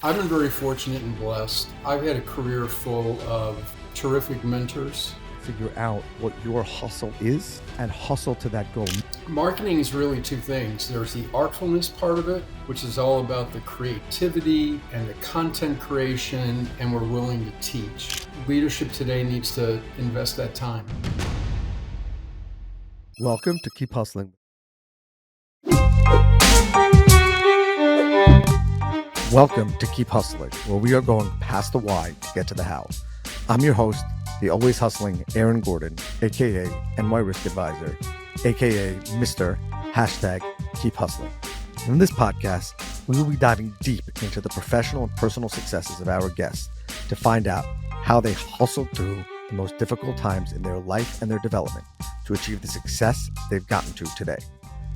I've been very fortunate and blessed. I've had a career full of terrific mentors. Figure out what your hustle is and hustle to that goal. Marketing is really two things. There's the artfulness part of it, which is all about the creativity and the content creation, and we're willing to teach. Leadership today needs to invest that time. Welcome to Keep Hustling. Welcome to Keep Hustling, where we are going past the why to get to the how. I'm your host, the always hustling Aaron Gordon, aka NY Risk Advisor, aka Mr. Keep Hustling. In this podcast, we will be diving deep into the professional and personal successes of our guests to find out how they hustled through the most difficult times in their life and their development to achieve the success they've gotten to today.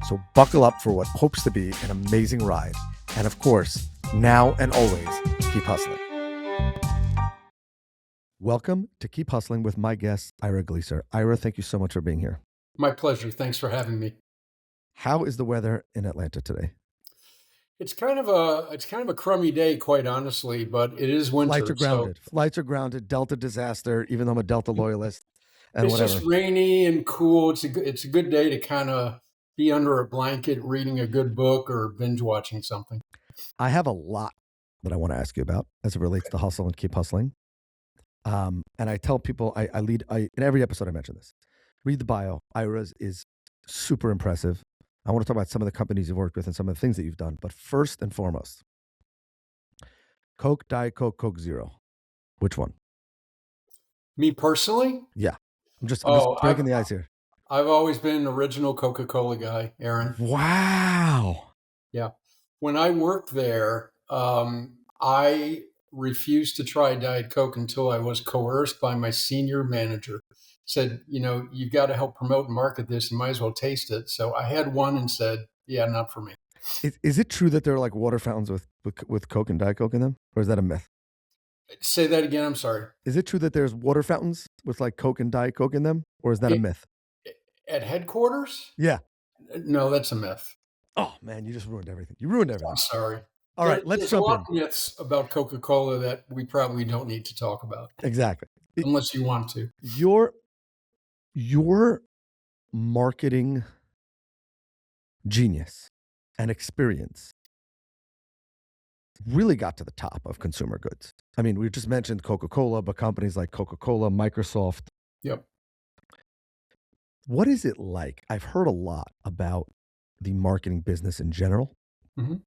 So buckle up for what hopes to be an amazing ride. And of course, now and always, keep hustling. Welcome to Keep Hustling with my guest, Ira Gleser. Ira, thank you so much for being here. My pleasure. Thanks for having me. How is the weather in Atlanta today? It's kind of a crummy day, quite honestly, but it is winter. Flights are grounded. Flights are grounded. Delta disaster, even though I'm a Delta loyalist. And it's whatever. Just rainy and cool. It's a good day to kind of be under a blanket, reading a good book or binge watching something. I have a lot that I want to ask you about as it relates to hustle and keep hustling. And I tell people, in every episode I mention this. Read the bio. Ira's is super impressive. I want to talk about some of the companies you've worked with and some of the things that you've done. But first and foremost, Coke, Diet Coke, Coke Zero. Which one? Me personally? Yeah. I'm just breaking the ice here. I've always been an original Coca-Cola guy, Aaron. Wow. Yeah. When I worked there, I refused to try Diet Coke until I was coerced by my senior manager. Said, you've got to help promote and market this. You might as well taste it. So I had one and said, yeah, not for me. Is it true that there are like water fountains with Coke and Diet Coke in them? Or is that a myth? Say that again. I'm sorry. Is it true that there's water fountains with like Coke and Diet Coke in them? Or is that a myth? At headquarters? Yeah. No, that's a myth. Oh, man, you just ruined everything. You ruined everything. I'm sorry. All right, let's jump in. There's a lot of myths about Coca-Cola that we probably don't need to talk about. Exactly. Unless you want to. Your marketing genius and experience really got to the top of consumer goods. I mean, we just mentioned Coca-Cola, but companies like Coca-Cola, Microsoft. Yep. What is it like? I've heard a lot about the marketing business in general. Mm-hmm.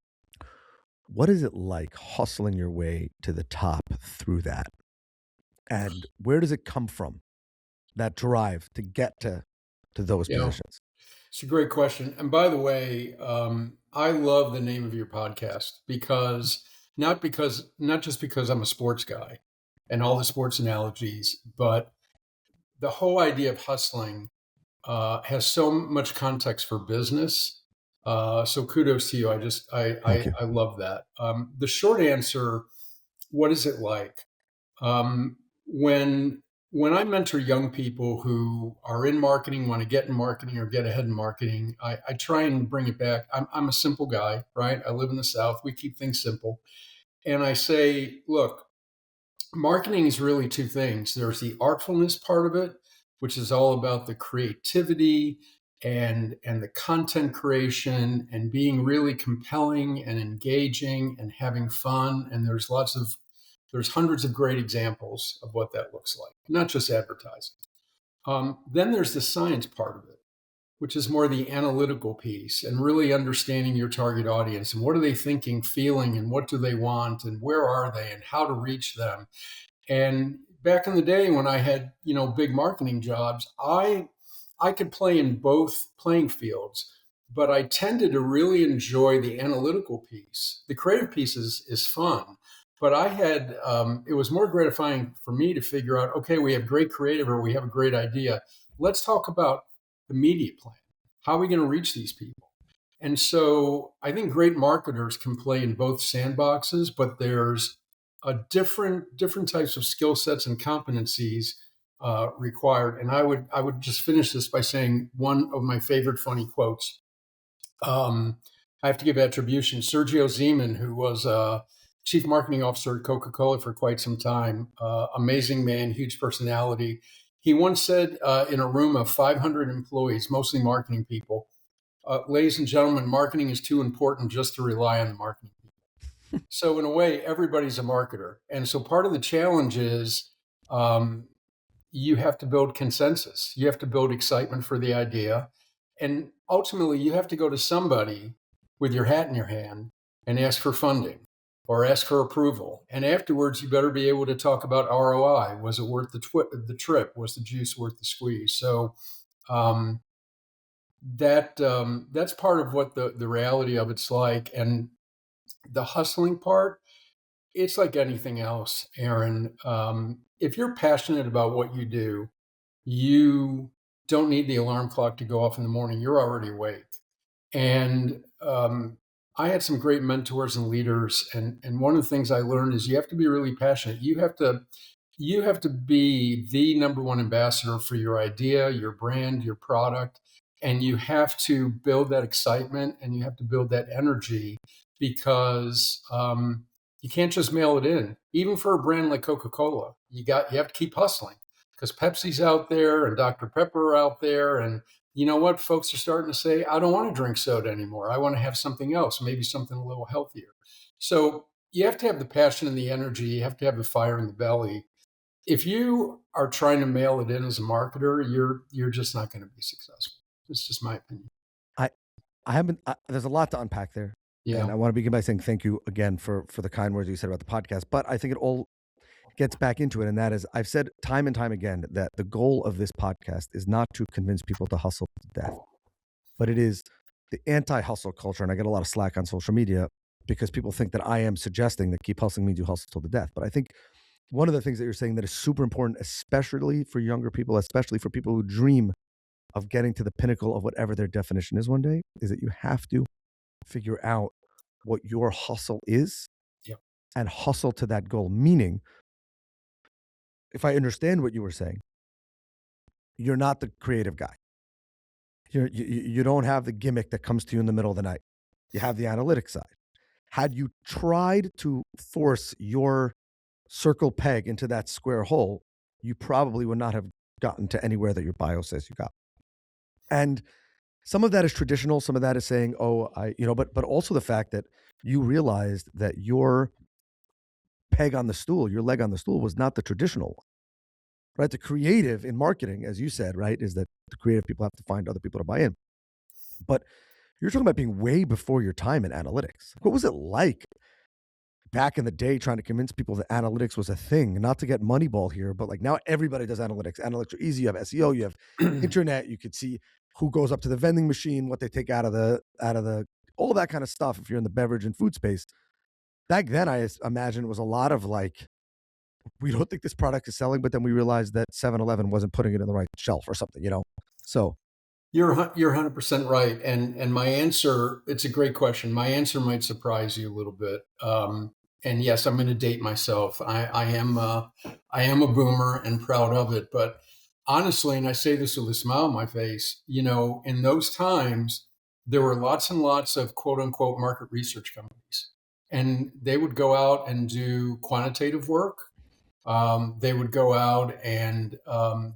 What is it like hustling your way to the top through that? And where does it come from, that drive to get to those positions? It's a great question. And by the way, I love the name of your podcast because not just because I'm a sports guy and all the sports analogies, but the whole idea of hustling has so much context for business. So kudos to you. I love that. The short answer, what is it like? When I mentor young people who are in marketing, want to get in marketing or get ahead in marketing, I try and bring it back. I'm a simple guy, right? I live in the South. We keep things simple. And I say, look, marketing is really two things. There's the artfulness part of it, which is all about the creativity and the content creation and being really compelling and engaging and having fun. And there's hundreds of great examples of what that looks like, not just advertising. Then there's the science part of it, which is more the analytical piece and really understanding your target audience and what are they thinking, feeling, and what do they want and where are they and how to reach them. And back in the day when I had, big marketing jobs, I could play in both playing fields, but I tended to really enjoy the analytical piece. The creative piece is fun, but it was more gratifying for me to figure out, okay, we have great creative or we have a great idea. Let's talk about the media plan. How are we going to reach these people? And so I think great marketers can play in both sandboxes, but there's different types of skill sets and competencies required. And I would just finish this by saying one of my favorite funny quotes. I have to give attribution. Sergio Zeman, who was chief marketing officer at Coca-Cola for quite some time. Amazing man, huge personality. He once said in a room of 500 employees, mostly marketing people, ladies and gentlemen, marketing is too important just to rely on the marketing people. So in a way, everybody's a marketer. And so part of the challenge is um, you have to build consensus. You have to build excitement for the idea. And ultimately, you have to go to somebody with your hat in your hand and ask for funding or ask for approval. And afterwards, you better be able to talk about ROI. Was it worth the trip? Was the juice worth the squeeze? So um, that's part of what the reality of it's like. And the hustling part, it's like anything else, Aaron. If you're passionate about what you do, you don't need the alarm clock to go off in the morning. You're already awake. And I had some great mentors and leaders. And one of the things I learned is you have to be really passionate. You have to be the number one ambassador for your idea, your brand, your product. And you have to build that excitement and you have to build that energy because you can't just mail it in. Even for a brand like Coca-Cola, you have to keep hustling because Pepsi's out there and Dr. Pepper are out there. And you know what? Folks are starting to say, I don't want to drink soda anymore. I want to have something else, maybe something a little healthier. So you have to have the passion and the energy. You have to have the fire in the belly. If you are trying to mail it in as a marketer, you're just not going to be successful. It's just my opinion. I I haven't. There's a lot to unpack there, and Yeah. I want to begin by saying thank you again for the kind words you said about the podcast. But I think it all gets back into it, and that is, I've said time and time again that the goal of this podcast is not to convince people to hustle to death, but it is the anti-hustle culture. And I get a lot of slack on social media because people think that I am suggesting that keep hustling means you hustle till the death. But I think one of the things that you're saying that is super important, especially for younger people, especially for people who dream of getting to the pinnacle of whatever their definition is one day, is that you have to figure out what your hustle is Yeah. and hustle to that goal. Meaning, if I understand what you were saying, you're not the creative guy. You don't have the gimmick that comes to you in the middle of the night. You have the analytics side. Had you tried to force your circle peg into that square hole, you probably would not have gotten to anywhere that your bio says you got. And some of that is traditional. Some of that is saying, "Oh, but also the fact that you realized that your peg on the stool, your leg on the stool, was not the traditional one, right? The creative in marketing, as you said, right, is that the creative people have to find other people to buy in. But you're talking about being way before your time in analytics. What was it like back in the day trying to convince people that analytics was a thing? Not to get Moneyball here, but like now everybody does analytics. Analytics are easy. You have SEO, you have internet, you could see who goes up to the vending machine, what they take out of the all of that kind of stuff if you're in the beverage and food space. Back then I imagine it was a lot of like, we don't think this product is selling, but then we realized that 7-Eleven wasn't putting it in the right shelf or something. So You're 100% right, and my answer, it's a great question. My answer might surprise you a little bit. And yes, I'm going to date myself. I am a boomer and proud of it. But honestly, and I say this with a smile on my face, in those times there were lots and lots of quote unquote market research companies, and they would go out and do quantitative work. They would go out and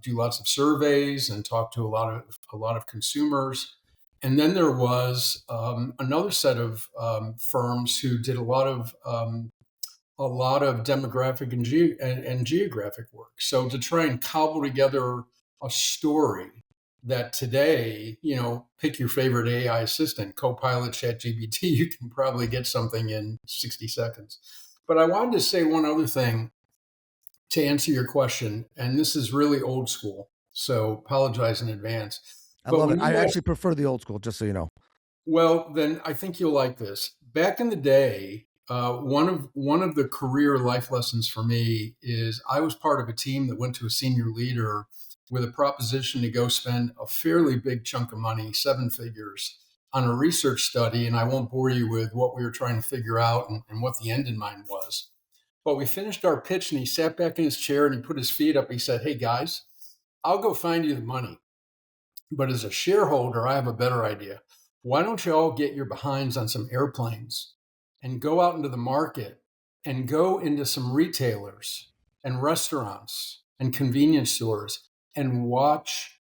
do lots of surveys and talk to a lot of consumers. And then there was another set of firms who did a lot of demographic and geographic work. So to try and cobble together a story that today, pick your favorite AI assistant, Copilot, ChatGPT, you can probably get something in 60 seconds. But I wanted to say one other thing to answer your question, and this is really old school, so apologize in advance. I But love it. when I you ask, actually prefer the old school, just so you know. well, then I think you'll like this. Back in the day, one of the career life lessons for me is I was part of a team that went to a senior leader with a proposition to go spend a fairly big chunk of money, seven figures, on a research study. And I won't bore you with what we were trying to figure out and what the end in mind was. But we finished our pitch and he sat back in his chair and he put his feet up. He said, "Hey guys, I'll go find you the money. But as a shareholder, I have a better idea. Why don't you all get your behinds on some airplanes and go out into the market and go into some retailers and restaurants and convenience stores and watch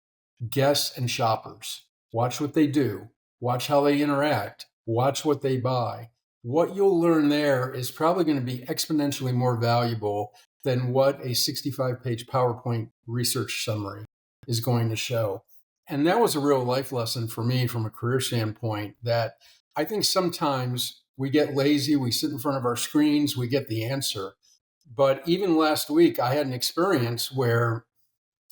guests and shoppers. Watch what they do, watch how they interact, watch what they buy. What you'll learn there is probably going to be exponentially more valuable than what a 65-page PowerPoint research summary is going to show. And that was a real life lesson for me from a career standpoint, that I think sometimes we get lazy, we sit in front of our screens, we get the answer. But even last week, I had an experience where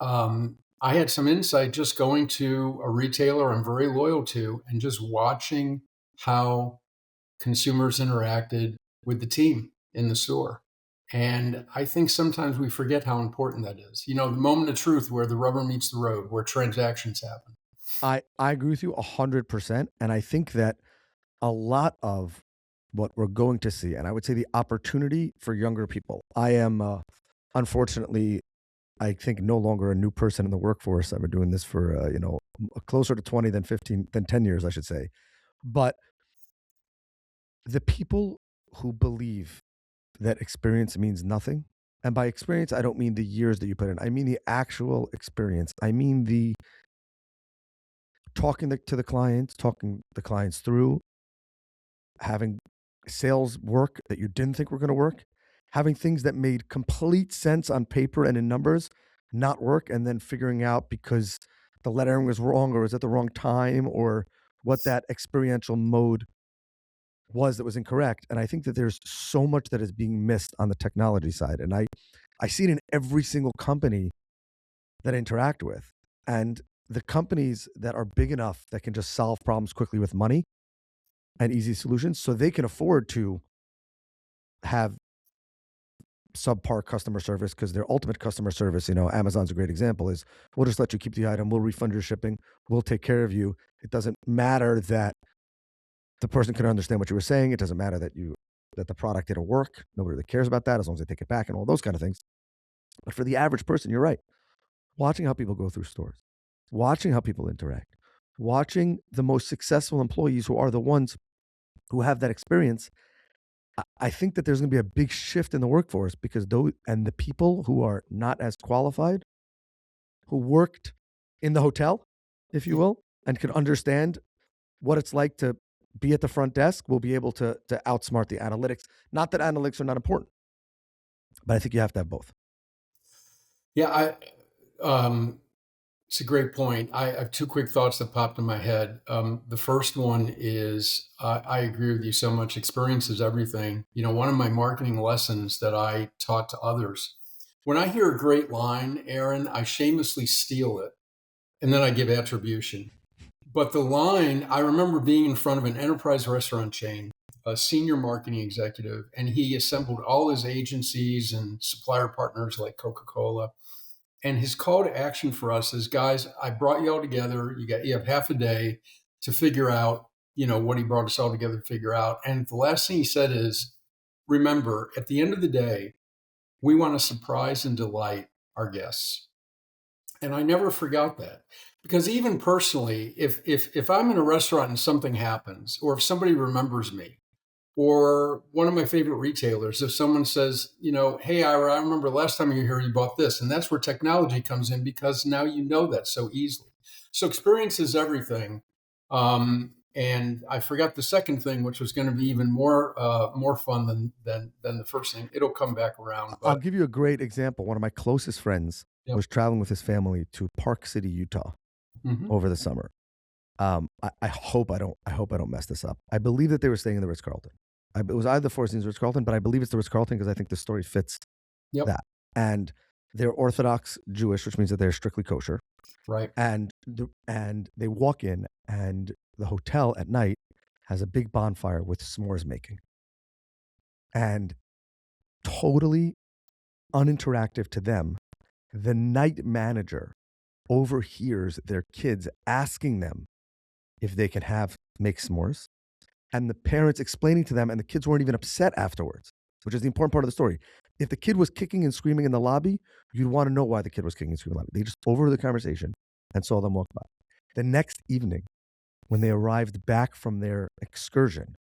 I had some insight just going to a retailer I'm very loyal to and just watching how consumers interacted with the team in the store. And I think sometimes we forget how important that is. You know, the moment of truth where the rubber meets the road, where transactions happen. I agree with you 100%. And I think that a lot of what we're going to see, and I would say the opportunity for younger people. I am, unfortunately, I think no longer a new person in the workforce. I've been doing this for, closer to 20 than 15, than 10 years, I should say. But the people who believe that experience means nothing, and by experience, I don't mean the years that you put in, I mean the actual experience. I mean the to the clients, talking the clients through, having sales work that you didn't think were going to work, having things that made complete sense on paper and in numbers not work, and then figuring out because the lettering was wrong or was at the wrong time or what that experiential mode was that was incorrect. And I think that there's so much that is being missed on the technology side. And I see it in every single company that I interact with. And the companies that are big enough that can just solve problems quickly with money and easy solutions, so they can afford to have subpar customer service, because their ultimate customer service, Amazon's a great example, is we'll just let you keep the item, we'll refund your shipping, we'll take care of you. It doesn't matter that the person can understand what you were saying. It doesn't matter that the product didn't work. Nobody really cares about that as long as they take it back and all those kind of things. But for the average person, you're right. Watching how people go through stores, watching how people interact, watching the most successful employees who are the ones who have that experience. I think that there's going to be a big shift in the workforce, because the people who are not as qualified, who worked in the hotel, if you will, and can understand what it's like to be at the front desk, will be able to outsmart the analytics. Not that analytics are not important, but I think you have to have both. Yeah, it's a great point. I have two quick thoughts that popped in my head. The first one is I agree with you so much. Experience is everything. You know, one of my marketing lessons that I taught to others, when I hear a great line, Aaron, I shamelessly steal it and then I give attribution. But the line, I remember being in front of an enterprise restaurant chain, a senior marketing executive, and he assembled all his agencies and supplier partners like Coca-Cola. And his call to action for us is, guys, I brought you all together. You have half a day to figure out, what he brought us all together to figure out. And the last thing he said is, remember, at the end of the day, we want to surprise and delight our guests. And I never forgot that, because even personally, if I'm in a restaurant and something happens, or if somebody remembers me, or one of my favorite retailers, if someone says, hey, Ira, I remember last time you were here, you bought this. And that's where technology comes in, because now you know that so easily. So experience is everything. And I forgot the second thing, which was going to be even more fun than the first thing. It'll come back around. I'll But give you a great example. One of my closest friends yep. was traveling with his family to Park City, Utah, Mm-hmm. over the summer. I hope I don't mess this up. I believe that they were staying in the Ritz Carlton. It was either the Four Seasons or Ritz Carlton, but I believe it's the Ritz Carlton because I think the story fits Yep. that. And they're Orthodox Jewish, which means that they're strictly kosher. Right. And they walk in, and the hotel at night has a big bonfire with s'mores making, and totally uninteractive to them. The night manager overhears their kids asking them if they can make s'mores, and the parents explaining to them, and the kids weren't even upset afterwards, which is the important part of the story. If the kid was kicking and screaming in the lobby, you'd want to know why the kid was kicking and screaming in the lobby. They just overheard the conversation and saw them walk by. The next evening, when they arrived back from their excursion,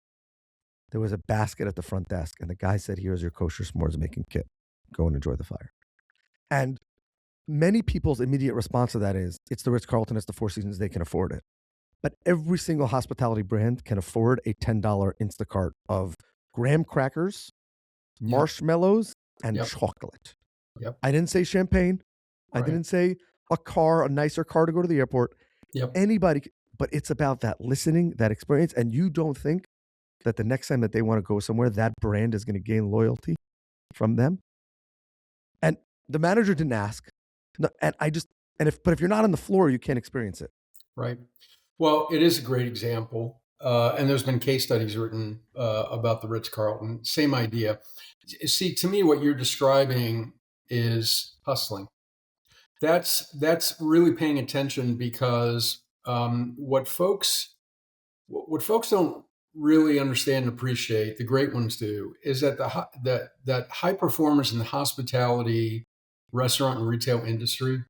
there was a basket at the front desk, and the guy said, "Here's your kosher s'mores making kit. Go and enjoy the fire." And many people's immediate response to that is, it's the Ritz-Carlton, it's the Four Seasons, they can afford it. But every single hospitality brand can afford a $10 Instacart of graham crackers, Yep. marshmallows, and Yep. chocolate. Yep. I didn't say champagne. I Right. didn't say a nicer car to go to the airport. Yep. Anybody, but it's about that listening, that experience. And you don't think that the next time that they want to go somewhere, that brand is going to gain loyalty from them? And the manager didn't ask. And if you're not on the floor, you can't experience it. Right. Well, it is a great example. And there's been case studies written about the Ritz Carlton. Same idea. See, to me, what you're describing is hustling. That's really paying attention because what folks don't really understand and appreciate, the great ones do, is that that high performers in the hospitality, restaurant, and retail industry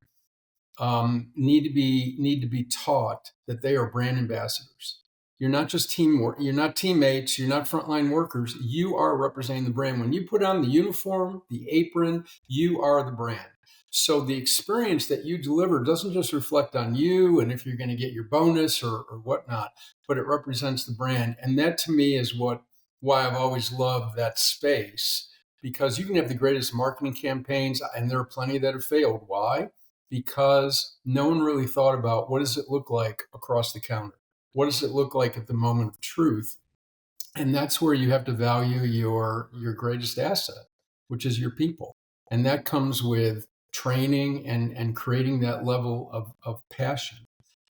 need to be taught that they are brand ambassadors. You're not just teamwork. You're not teammates. You're not frontline workers. You are representing the brand. When you put on the uniform, the apron, you are the brand. So the experience that you deliver doesn't just reflect on you and if you're going to get your bonus or whatnot, but it represents the brand. And that to me is why I've always loved that space, because you can have the greatest marketing campaigns, and there are plenty that have failed. Why? Because no one really thought about what does it look like across the counter? What does it look like at the moment of truth? And that's where you have to value your greatest asset, which is your people. And that comes with training and creating that level of passion.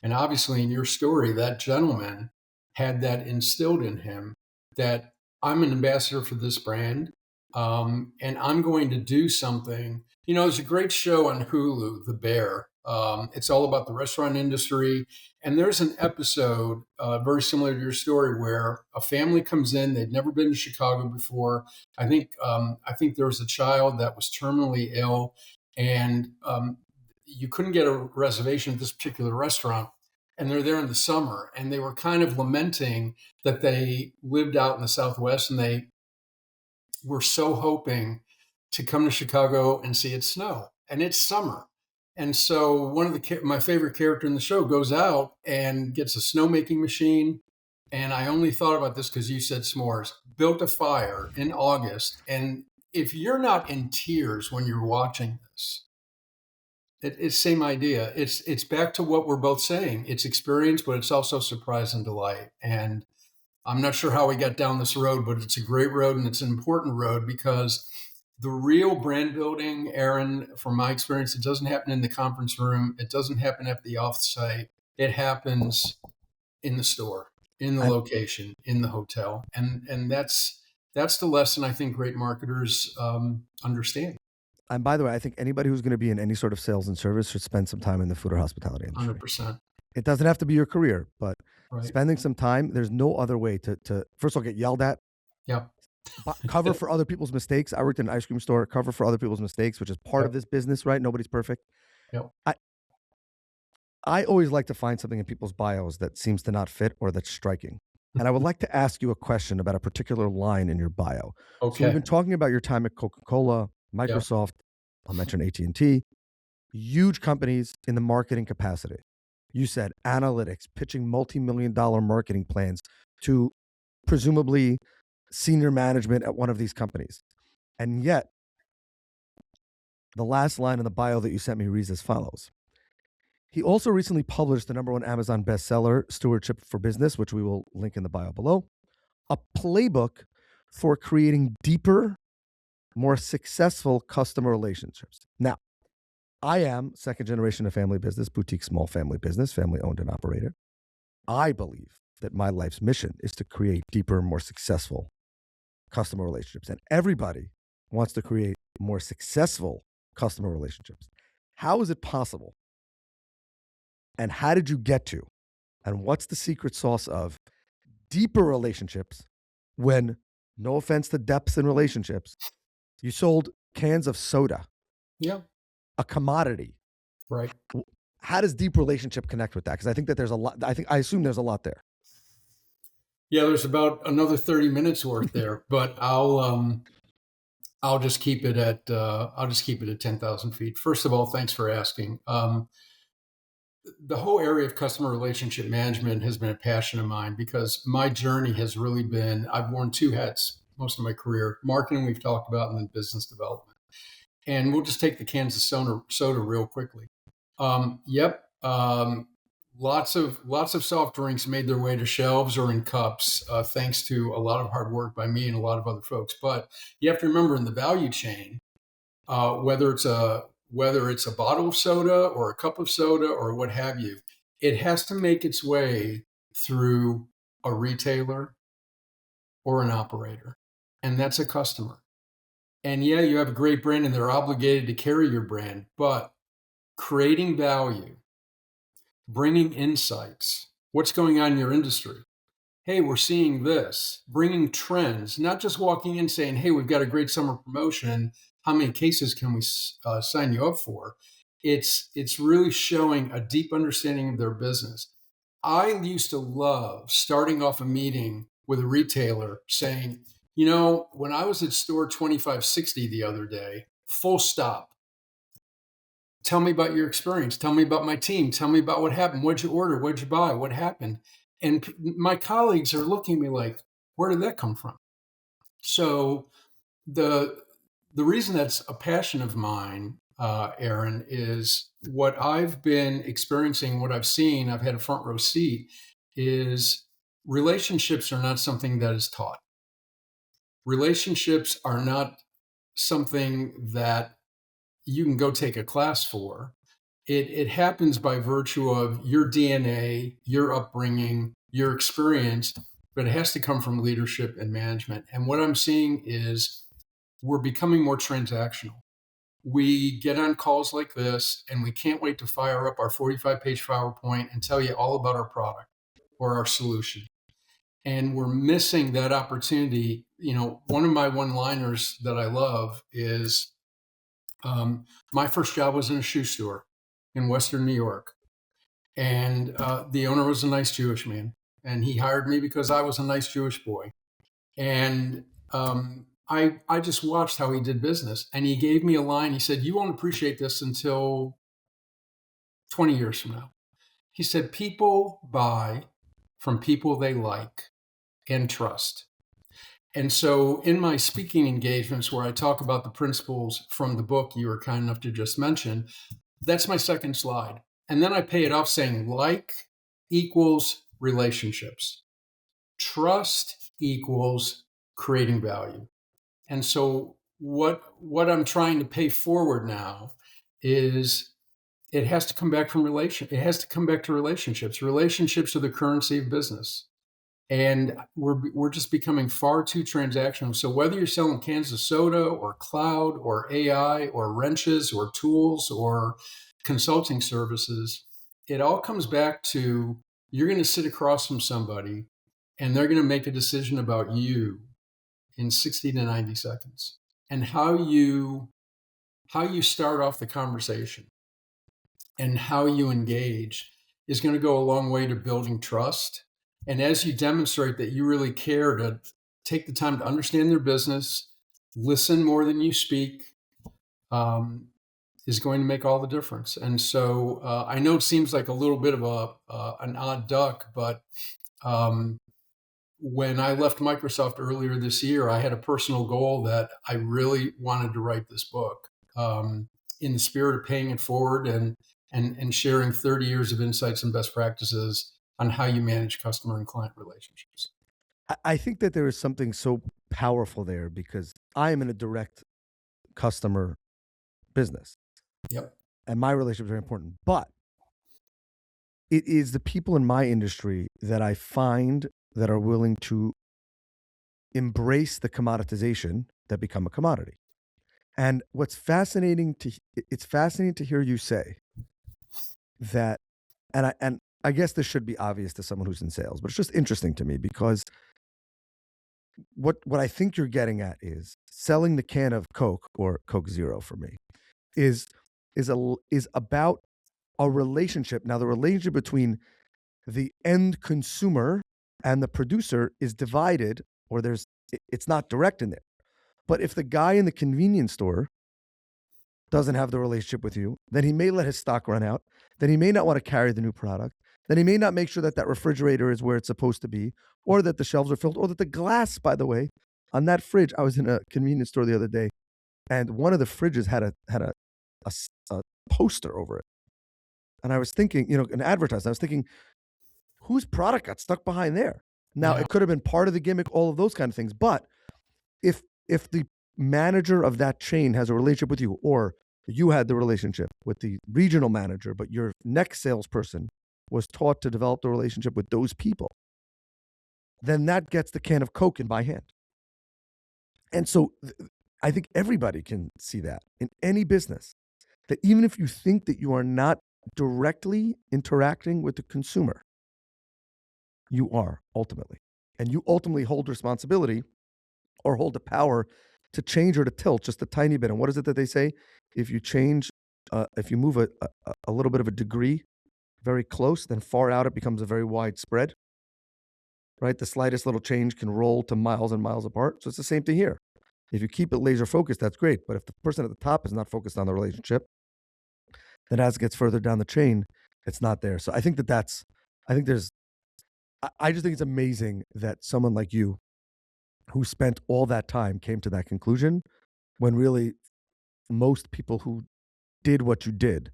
And obviously in your story, that gentleman had that instilled in him, that I'm an ambassador for this brand, and I'm going to do something. There's a great show on Hulu, The Bear. It's all about the restaurant industry. And there's an episode very similar to your story where a family comes in. They've never been to Chicago before. I think there was a child that was terminally ill, and you couldn't get a reservation at this particular restaurant. And they're there in the summer, and they were kind of lamenting that they lived out in the Southwest, and they were so hoping to come to Chicago and see it snow. And it's summer. And so my favorite character in the show goes out and gets a snowmaking machine. And I only thought about this because you said s'mores. Built a fire in August. And if you're not in tears when you're watching this, it's same idea. It's back to what we're both saying. It's experience, but it's also surprise and delight. And I'm not sure how we got down this road, but it's a great road, and it's an important road, because the real brand building, Aaron, from my experience, it doesn't happen in the conference room. It doesn't happen at the offsite. It happens in the store, in the And, location, in the hotel, and that's the lesson I think great marketers understand. and by the way, I think anybody who's going to be in any sort of sales and service should spend some time in the food or hospitality industry. 100%. It doesn't have to be your career, but Right. spending some time, there's no other way to first of all, get yelled at, Yep. cover for other people's mistakes. I worked in an ice cream store, cover for other people's mistakes, which is part of Yep. this business, right? Nobody's perfect. Yep. I always like to find something in people's bios that seems to not fit or that's striking. And I would like to ask you a question about a particular line in your bio. So we've Okay. been talking about your time at Coca-Cola, Yep. Microsoft, I'll mention AT&T, huge companies in the marketing capacity. You said analytics, pitching multi-million-dollar marketing plans to presumably senior management at one of these companies. And yet, the last line in the bio that you sent me reads as follows. He also recently published the #1 Amazon bestseller, Stewardship for Business, which we will link in the bio below, a playbook for creating deeper, more successful customer relationships. Now, I am second generation of family business, boutique small family business, family owned and operated. I believe that my life's mission is to create deeper, more successful customer relationships. And everybody wants to create more successful customer relationships. How is it possible? And how did you get to? And what's the secret sauce of deeper relationships when, no offense to depths in relationships, you sold cans of soda, Yeah. a commodity? Right. How does deep relationship connect with that? Because I think that there's a lot. I assume there's a lot there. Yeah, there's about another 30 minutes worth there, but I'll just keep it at 10,000 feet. First of all, thanks for asking. The whole area of customer relationship management has been a passion of mine because my journey has really been, I've worn two hats most of my career: marketing, we've talked about, and then business development. And we'll just take the Kansas soda real quickly. Yep. Lots of soft drinks made their way to shelves or in cups, thanks to a lot of hard work by me and a lot of other folks. But you have to remember, in the value chain, whether it's a bottle of soda or a cup of soda or what have you, it has to make its way through a retailer or an operator, and that's a customer. And yeah, you have a great brand and they're obligated to carry your brand, but creating value, bringing insights, what's going on in your industry. Hey, we're seeing this, bringing trends, not just walking in saying, hey, we've got a great summer promotion. How many cases can we sign you up for? It's really showing a deep understanding of their business. I used to love starting off a meeting with a retailer saying, when I was at store 2560 the other day, full stop. Tell me about your experience. Tell me about my team. Tell me about what happened. What'd you order? What'd you buy? What happened? And my colleagues are looking at me like, where did that come from? So the the reason that's a passion of mine, Aaron, is what I've been experiencing, what I've seen. I've had a front row seat. Is relationships are not something that is taught. Relationships are not something that you can go take a class for. It happens by virtue of your DNA, your upbringing, your experience, but it has to come from leadership and management. And what I'm seeing is we're becoming more transactional. We get on calls like this and we can't wait to fire up our 45-page PowerPoint and tell you all about our product or our solution. And we're missing that opportunity. One of my one liners that I love is, my first job was in a shoe store in Western New York. And the owner was a nice Jewish man. And he hired me because I was a nice Jewish boy. And I just watched how he did business. And he gave me a line. He said, you won't appreciate this until 20 years from now. He said, people buy from people they like and trust. And so in my speaking engagements where I talk about the principles from the book you were kind enough to just mention, that's my second slide. And then I pay it off saying like equals relationships. Trust equals creating value. And so what I'm trying to pay forward now is it has to come back it has to come back to relationships. Relationships are the currency of business. And we're just becoming far too transactional. So whether you're selling cans of soda or cloud or AI or wrenches or tools or consulting services, it all comes back to you're going to sit across from somebody and they're going to make a decision about you in 60 to 90 seconds. And how you start off the conversation and how you engage is going to go a long way to building trust. And as you demonstrate that you really care to take the time to understand their business, listen more than you speak, um, is going to make all the difference. And so I know it seems like a little bit of an odd duck, but when I left Microsoft earlier this year, I had a personal goal that I really wanted to write this book, in the spirit of paying it forward and sharing 30 years of insights and best practices on how you manage customer and client relationships. I think that there is something so powerful there because I am in a direct customer business Yep. and my relationships are important. But it is the people in my industry that I find that are willing to embrace the commoditization that become a commodity. And it's fascinating to hear you say that, and I guess this should be obvious to someone who's in sales, but it's just interesting to me because what I think you're getting at is selling the can of Coke or Coke Zero for me is about a relationship. Now, the relationship between the end consumer and the producer is divided, or it's not direct in there. But if the guy in the convenience store doesn't have the relationship with you, then he may let his stock run out. Then he may not want to carry the new product. Then he may not make sure that that refrigerator is where it's supposed to be, or that the shelves are filled, or that the glass, by the way, on that fridge. I was in a convenience store the other day, and one of the fridges had a poster over it. And I was thinking, an advertisement. I was thinking, whose product got stuck behind there? Now, Yeah. it could have been part of the gimmick, all of those kind of things. But if the manager of that chain has a relationship with you, or you had the relationship with the regional manager, but your next salesperson was taught to develop the relationship with those people, then that gets the can of Coke in my hand. And so I think everybody can see that in any business, that even if you think that you are not directly interacting with the consumer, you are ultimately. And you ultimately hold responsibility or hold the power to change or to tilt just a tiny bit. And what is it that they say? If you change, if you move a little bit of a degree very close, then far out it becomes a very wide spread, right? The slightest little change can roll to miles and miles apart. So it's the same thing here. If you keep it laser focused, that's great. But if the person at the top is not focused on the relationship, then as it gets further down the chain, it's not there. So I think I just think it's amazing that someone like you, who spent all that time, came to that conclusion, when really most people who did what you did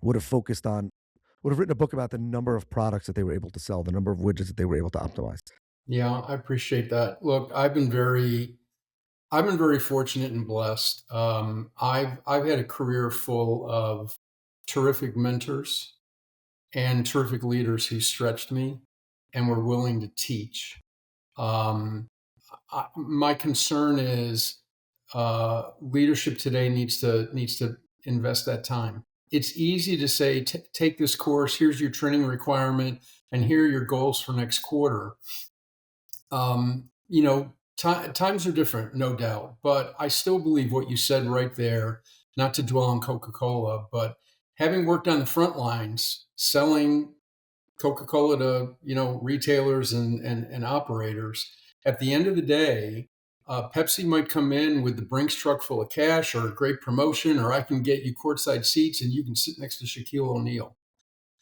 would have written a book about the number of products that they were able to sell, the number of widgets that they were able to optimize. Yeah, I appreciate that. Look, I've been very fortunate and blessed. I've had a career full of terrific mentors and terrific leaders who stretched me and were willing to teach. Um, my concern is leadership today needs to invest that time. It's easy to say, take this course. Here's your training requirement, and here are your goals for next quarter. Times are different, no doubt, but I still believe what you said right there. Not to dwell on Coca-Cola, but having worked on the front lines, selling Coca-Cola to retailers and operators. At the end of the day, Pepsi might come in with the Brinks truck full of cash or a great promotion, or I can get you courtside seats and you can sit next to Shaquille O'Neal.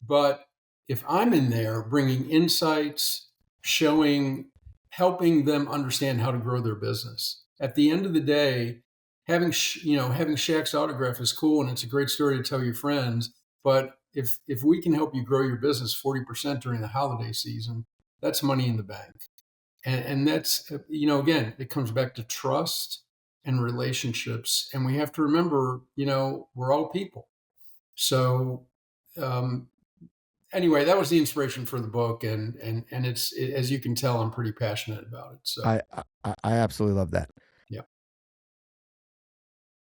But if I'm in there bringing insights, showing, helping them understand how to grow their business, at the end of the day, having Shaq's autograph is cool and it's a great story to tell your friends. But if we can help you grow your business 40% during the holiday season, that's money in the bank. And that's again, it comes back to trust and relationships. And we have to remember, we're all people. So um, anyway, that was the inspiration for the book, and as you can tell, I'm pretty passionate about it. So I absolutely love that. yeah,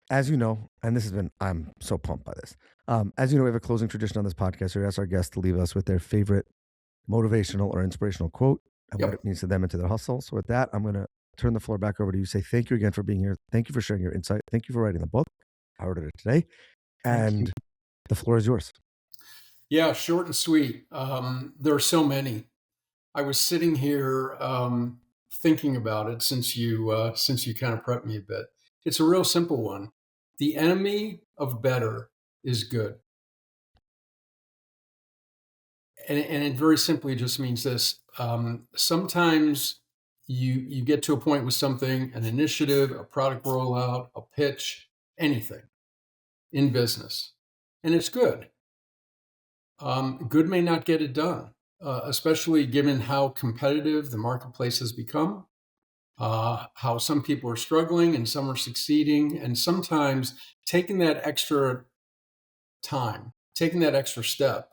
As you know, and I'm so pumped by this. As you know, we have a closing tradition on this podcast where we ask our guests to leave us with their favorite motivational or inspirational quote and what yep, it means to them and to their hustle. So with that, I'm going to turn the floor back over to you. Say thank you again for being here. Thank you for sharing your insight. Thank you for writing the book. I ordered it today, thank you. and the floor is yours. Yeah, short and sweet. There are so many. I was sitting here thinking about it since you kind of prepped me a bit. It's a real simple one. The enemy of better is good. And it very simply just means this. Sometimes you get to a point with something, an initiative, a product rollout, a pitch, anything in business, and it's good. Good may not get it done, especially given how competitive the marketplace has become, how some people are struggling and some are succeeding, and sometimes taking that extra time, taking that extra step,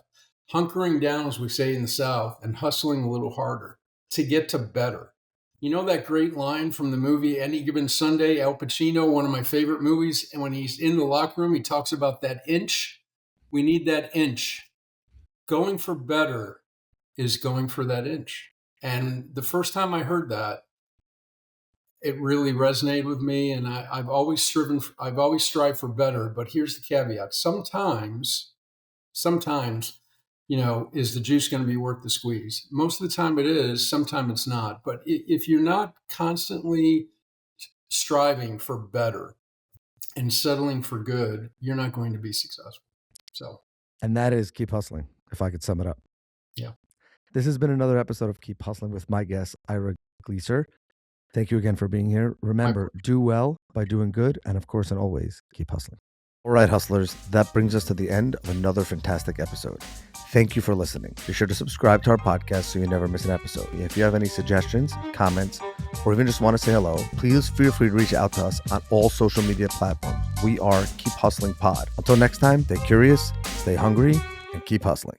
hunkering down, as we say in the South, and hustling a little harder to get to better. You know that great line from the movie Any Given Sunday, Al Pacino, one of my favorite movies, and when he's in the locker room, he talks about that inch. We need that inch. Going for better is going for that inch. And the first time I heard that, it really resonated with me. And I've always strived for better. But here's the caveat: sometimes is the juice going to be worth the squeeze? Most of the time it is, sometimes it's not. But if you're not constantly striving for better and settling for good, you're not going to be successful. So, And that is keep hustling, if I could sum it up. yeah. This has been another episode of Keep Hustling with my guest, Ira Gleser. Thank you again for being here. Remember, do well by doing good, and of course, and always, keep hustling. All right, hustlers, that brings us to the end of another fantastic episode. Thank you for listening. Be sure to subscribe to our podcast so you never miss an episode. If you have any suggestions, comments, or even just want to say hello, please feel free to reach out to us on all social media platforms. We are Keep Hustling Pod. Until next time, stay curious, stay hungry, and keep hustling.